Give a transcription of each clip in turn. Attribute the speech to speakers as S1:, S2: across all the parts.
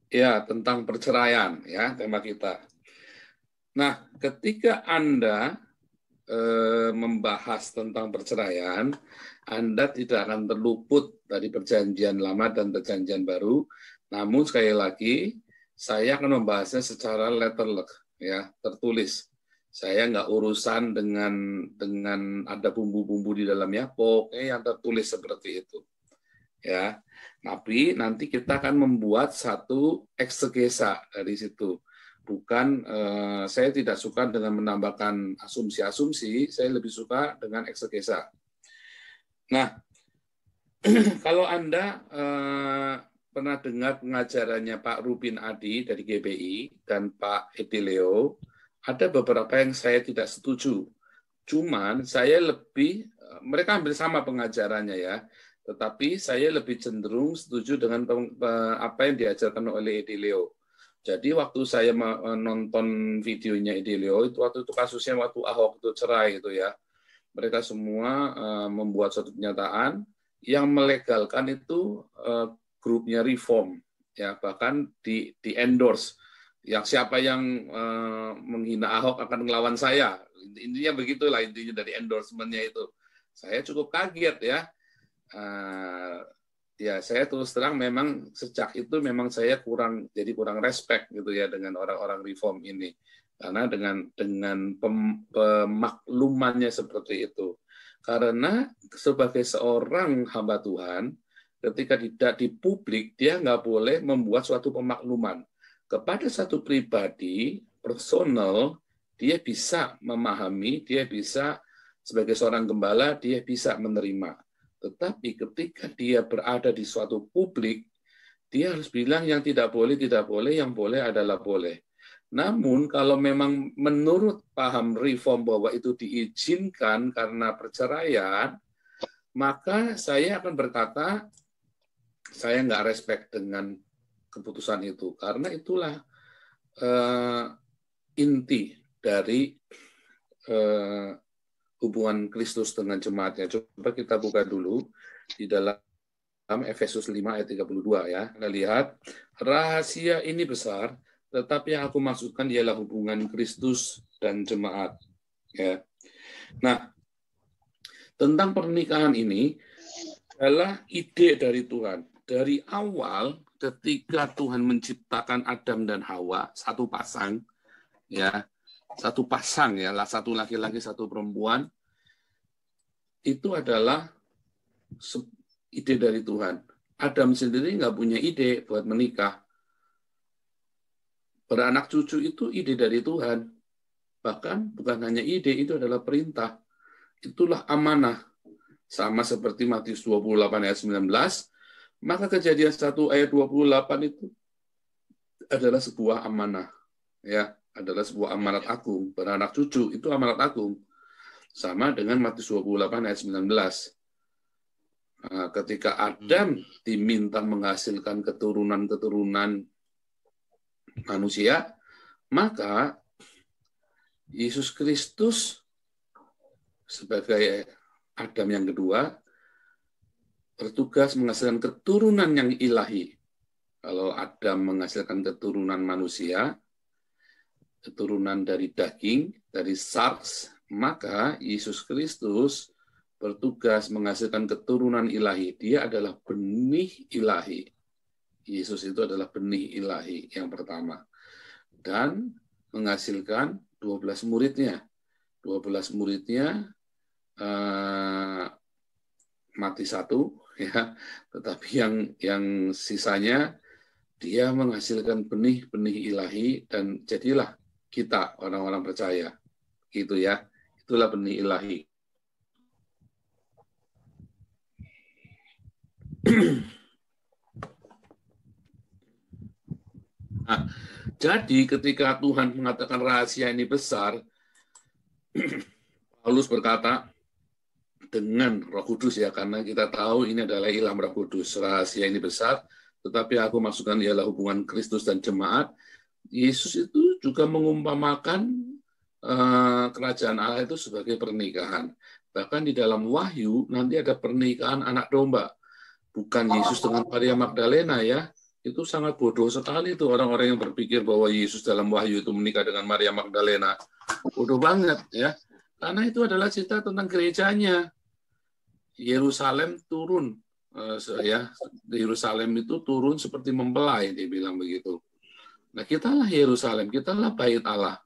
S1: Ya, tentang perceraian ya tema kita. Nah, ketika Anda membahas tentang perceraian, Anda tidak akan terluput dari perjanjian lama dan perjanjian baru. Namun sekali lagi, saya akan membahasnya secara letterlek, ya, tertulis. Saya nggak urusan dengan ada bumbu-bumbu di dalamnya, pokoknya yang tertulis seperti itu. Ya, tapi nanti kita akan membuat satu eksegesa dari situ. Bukan, saya tidak suka dengan menambahkan asumsi-asumsi, saya lebih suka dengan eksegesa. Nah, kalau Anda pernah dengar pengajarannya Pak Rubin Adi dari GBI dan Pak Edileo, ada beberapa yang saya tidak setuju. Cuman saya lebih, mereka hampir sama pengajarannya ya, tetapi saya lebih cenderung setuju dengan apa yang diajarkan oleh Edileo. Jadi waktu saya menonton videonya Edileo, itu waktu itu kasusnya waktu Ahok itu cerai gitu ya. Mereka semua membuat suatu pernyataan yang melegalkan itu grupnya Reform, ya bahkan di endorse. Yang siapa yang menghina Ahok akan melawan saya. Intinya begitulah intinya dari endorsementnya itu. Saya cukup kaget ya. Ya saya terus terang memang sejak itu memang saya kurang respect gitu ya dengan orang-orang Reform ini karena dengan pemaklumannya seperti itu. Karena sebagai seorang hamba Tuhan, ketika tidak di publik dia nggak boleh membuat suatu pemakluman kepada satu pribadi personal. Dia bisa memahami, dia bisa sebagai seorang gembala dia bisa menerima. Tetapi ketika dia berada di suatu publik, dia harus bilang yang tidak boleh, yang boleh adalah boleh. Namun kalau memang menurut paham Reform bahwa itu diizinkan karena perceraian, maka saya akan berkata, saya nggak respect dengan keputusan itu. Karena itulah inti dari hubungan Kristus dengan jemaatnya. Coba kita buka dulu di dalam Efesus 5 ayat 32 ya. Kita lihat, rahasia ini besar, tetapi yang aku maksudkan ialah hubungan Kristus dan jemaat. Ya. Nah, tentang pernikahan ini adalah ide dari Tuhan. Dari awal ketika Tuhan menciptakan Adam dan Hawa, satu pasang, ya, satu laki-laki, satu perempuan, itu adalah ide dari Tuhan. Adam sendiri nggak punya ide buat menikah. Beranak cucu itu ide dari Tuhan. Bahkan bukan hanya ide, itu adalah perintah. Itulah amanah. Sama seperti Matius 28 ayat 19, maka Kejadian 1 ayat 28 itu adalah sebuah amanah. Ya, adalah sebuah amanat agung. Beranak cucu itu amanat agung. Sama dengan Matius 28 ayat 19. Ketika Adam diminta menghasilkan keturunan-keturunan manusia, maka Yesus Kristus sebagai Adam yang kedua bertugas menghasilkan keturunan yang ilahi. Kalau Adam menghasilkan keturunan manusia, keturunan dari daging, dari sarks, maka Yesus Kristus bertugas menghasilkan keturunan ilahi. Dia adalah benih ilahi. Yesus itu adalah benih ilahi yang pertama. Dan menghasilkan 12 muridnya. 12 muridnya mati satu, ya, tetapi yang sisanya dia menghasilkan benih-benih ilahi dan jadilah kita orang-orang percaya. Gitu ya. Itulah benih ilahi. Nah, jadi ketika Tuhan mengatakan rahasia ini besar, Paulus berkata dengan Roh Kudus ya, karena kita tahu ini adalah ilham Roh Kudus. Rahasia ini besar, tetapi aku masukkan ialah hubungan Kristus dan jemaat. Yesus itu juga mengumpamakan kerajaan Allah itu sebagai pernikahan. Bahkan di dalam Wahyu nanti ada pernikahan anak domba. Bukan Yesus dengan Maria Magdalena ya. Itu sangat bodoh sekali tuh orang-orang yang berpikir bahwa Yesus dalam Wahyu itu menikah dengan Maria Magdalena. Bodoh banget ya. Karena itu adalah cerita tentang gerejanya. Yerusalem turun ya. Yerusalem itu turun seperti mempelai, dia bilang begitu. Nah, kitalah Yerusalem, kitalah bait Allah.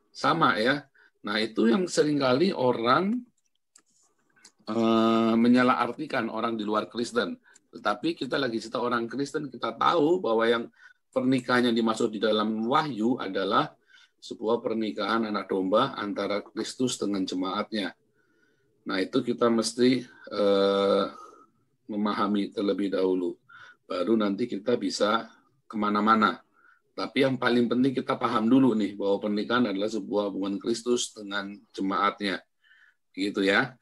S1: Sama ya. Nah, itu yang seringkali orang menyalahartikan orang di luar Kristen. Tetapi kita lagi cerita orang Kristen, kita tahu bahwa yang pernikahan yang dimaksud di dalam Wahyu adalah sebuah pernikahan anak domba antara Kristus dengan jemaatnya. Nah, itu kita mesti memahami terlebih dahulu. Baru nanti kita bisa kemana-mana. Tapi yang paling penting kita paham dulu nih, bahwa pernikahan adalah sebuah hubungan Kristus dengan jemaatnya. Gitu ya.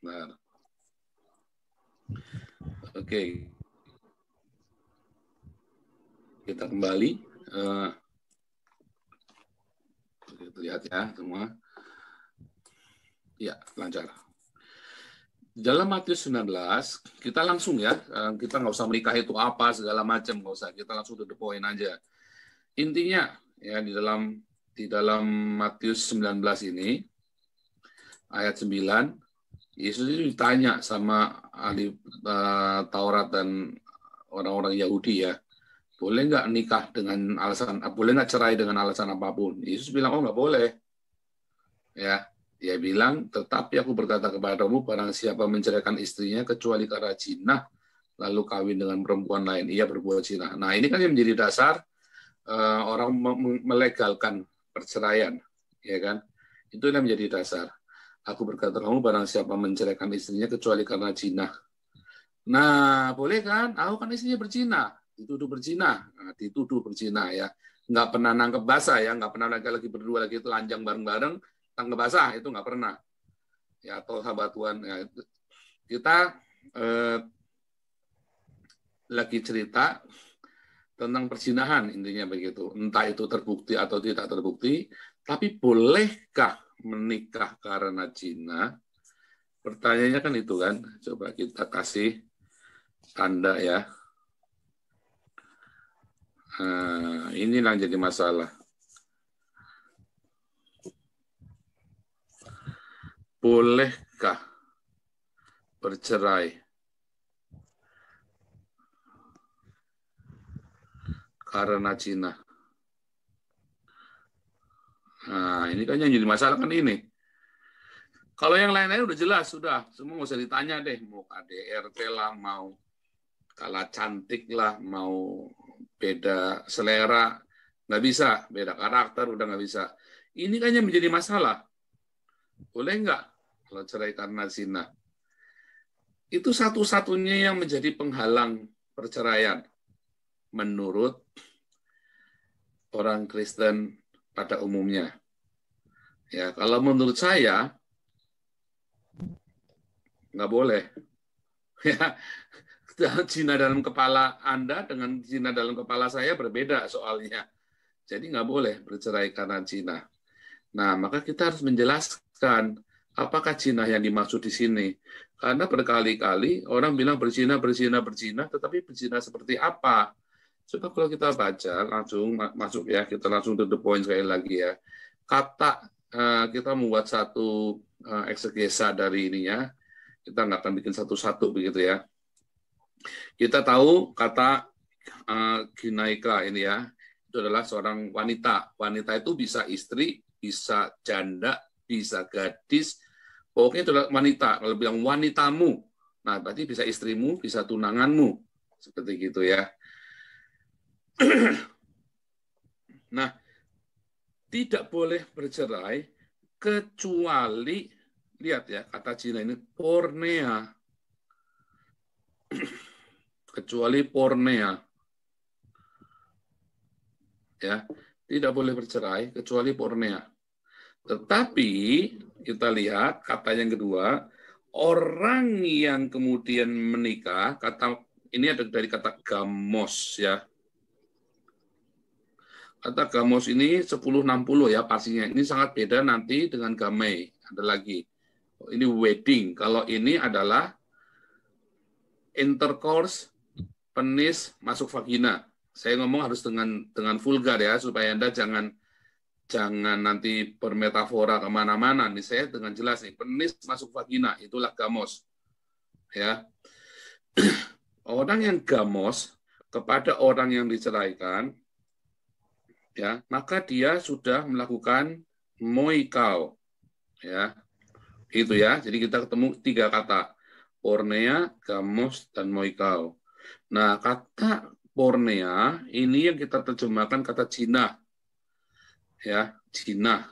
S1: Nah. Oke. Kita kembali. Kita lihat ya semua. Ya, lancar. Dalam Matius 19, kita langsung ya, kita nggak usah menikah itu apa, segala macam, nggak usah. Kita langsung to the point aja. Intinya, ya di dalam Matius 19 ini, ayat 9, Yesus itu ditanya sama ahli Taurat dan orang-orang Yahudi ya, boleh nggak nikah dengan alasan, boleh nggak cerai dengan alasan apapun? Yesus bilang, oh nggak boleh. Ya, dia bilang, tetapi aku berkata kepadamu, barang siapa menceraikan istrinya kecuali karena zina, lalu kawin dengan perempuan lain, ia berbuat zina. Nah, ini kan yang menjadi dasar orang melegalkan perceraian, ya kan? Itu yang menjadi dasar. Aku berkata kamu, barang siapa menceraikan istrinya kecuali karena zina. Nah, boleh kan? Aku kan istrinya berzina, dituduh berzina, ya. Nggak pernah nangkep basah ya, nggak pernah lagi berdua lagi telanjang bareng-bareng, tangkep basah itu nggak pernah. Ya, atau sahabat Tuhan. Ya, kita lagi cerita tentang perzinahan intinya begitu. Entah itu terbukti atau tidak terbukti, tapi bolehkah menikah karena zina? Pertanyaannya kan itu kan. Coba kita kasih tanda ya. Inilah yang jadi masalah. Bolehkah bercerai karena zina? Nah, ini kan yang jadi masalah kan ini. Kalau yang lain-lain udah jelas, sudah. Semua nggak usah ditanya deh. Mau KDRT lah, mau kalah cantik lah, mau beda selera, nggak bisa. Beda karakter, udah nggak bisa. Ini kan yang menjadi masalah. Boleh nggak kalau cerai karena zina? Itu satu-satunya yang menjadi penghalang perceraian menurut orang Kristen pada umumnya. Ya, kalau menurut saya nggak boleh. Ya, zina dalam kepala Anda dengan zina dalam kepala saya berbeda soalnya. Jadi nggak boleh bercerai karena zina. Nah, maka kita harus menjelaskan apakah zina yang dimaksud di sini. Karena berkali-kali orang bilang berzina, tetapi berzina seperti apa? Coba kalau kita baca, langsung masuk ya, kita langsung to the point sekali lagi ya. Kata, kita membuat satu eksegesa dari ininya, kita nggak akan bikin satu-satu begitu ya. Kita tahu kata ginaika ini ya, itu adalah seorang wanita. Wanita itu bisa istri, bisa janda, bisa gadis, pokoknya itu adalah wanita. Kalau bilang wanitamu, nah berarti bisa istrimu, bisa tunanganmu, seperti gitu ya. Nah, tidak boleh bercerai kecuali, lihat ya, kata Cina ini pornea. Kecuali pornea. Ya, tidak boleh bercerai kecuali pornea. Tetapi kita lihat kata yang kedua, orang yang kemudian menikah, kata ini ada dari kata gamos ya. Kata gamos ini 1060 ya pastinya. Ini sangat beda nanti dengan gamai. Ada lagi. Ini wedding. Kalau ini adalah intercourse penis masuk vagina. Saya ngomong harus dengan vulgar ya, supaya Anda jangan nanti bermetafora kemana-mana. Nih saya dengan jelas nih, penis masuk vagina, itulah gamos. Ya, orang yang gamos kepada orang yang diceraikan, ya, maka dia sudah melakukan moikau, ya, itu ya. Jadi kita ketemu 3 kata, pornea, gamos, dan moikau. Nah, kata pornea ini yang kita terjemahkan kata jinah, ya, jinah.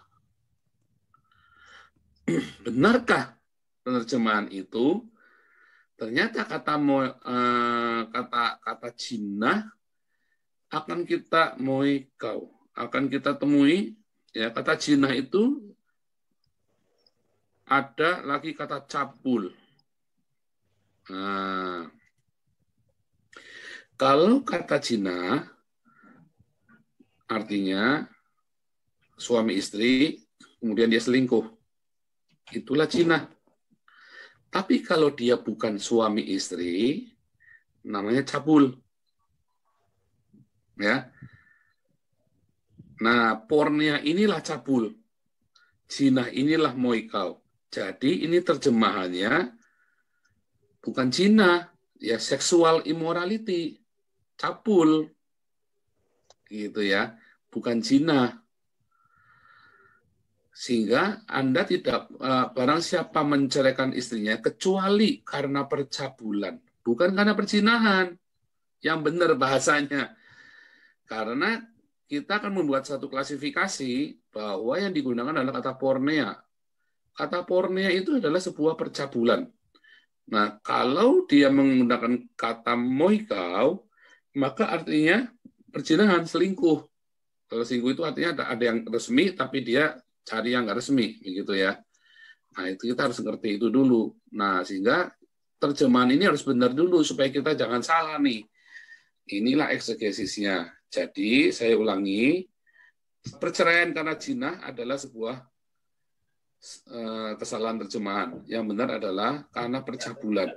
S1: Benarkah penerjemahan itu? Ternyata kata jinah akan kita moikau, akan kita temui, ya, kata jinah itu ada lagi kata cabul. Nah, kalau kata jinah artinya suami istri kemudian dia selingkuh, itulah jinah. Tapi kalau dia bukan suami istri, namanya cabul. Ya. Nah, pornea inilah cabul. Jinah inilah moikau. Jadi ini terjemahannya bukan jinah, ya sexual immorality, cabul. Gitu ya. Bukan jinah. Sehingga Anda tidak, barang siapa menceraikan istrinya kecuali karena percabulan, bukan karena perzinahan. Yang benar bahasanya. Karena kita akan membuat satu klasifikasi bahwa yang digunakan adalah kata pornea. Kata pornea itu adalah sebuah percabulan. Nah, kalau dia menggunakan kata moikau, maka artinya perzinahan, selingkuh. Kalau selingkuh itu artinya ada yang resmi, tapi dia cari yang nggak resmi, begitu ya. Nah, itu kita harus ngerti itu dulu. Nah, sehingga terjemahan ini harus benar dulu, supaya kita jangan salah nih. Inilah eksegesisnya. Jadi, saya ulangi, perceraian karena jinah adalah sebuah kesalahan terjemahan. Yang benar adalah karena percabulan.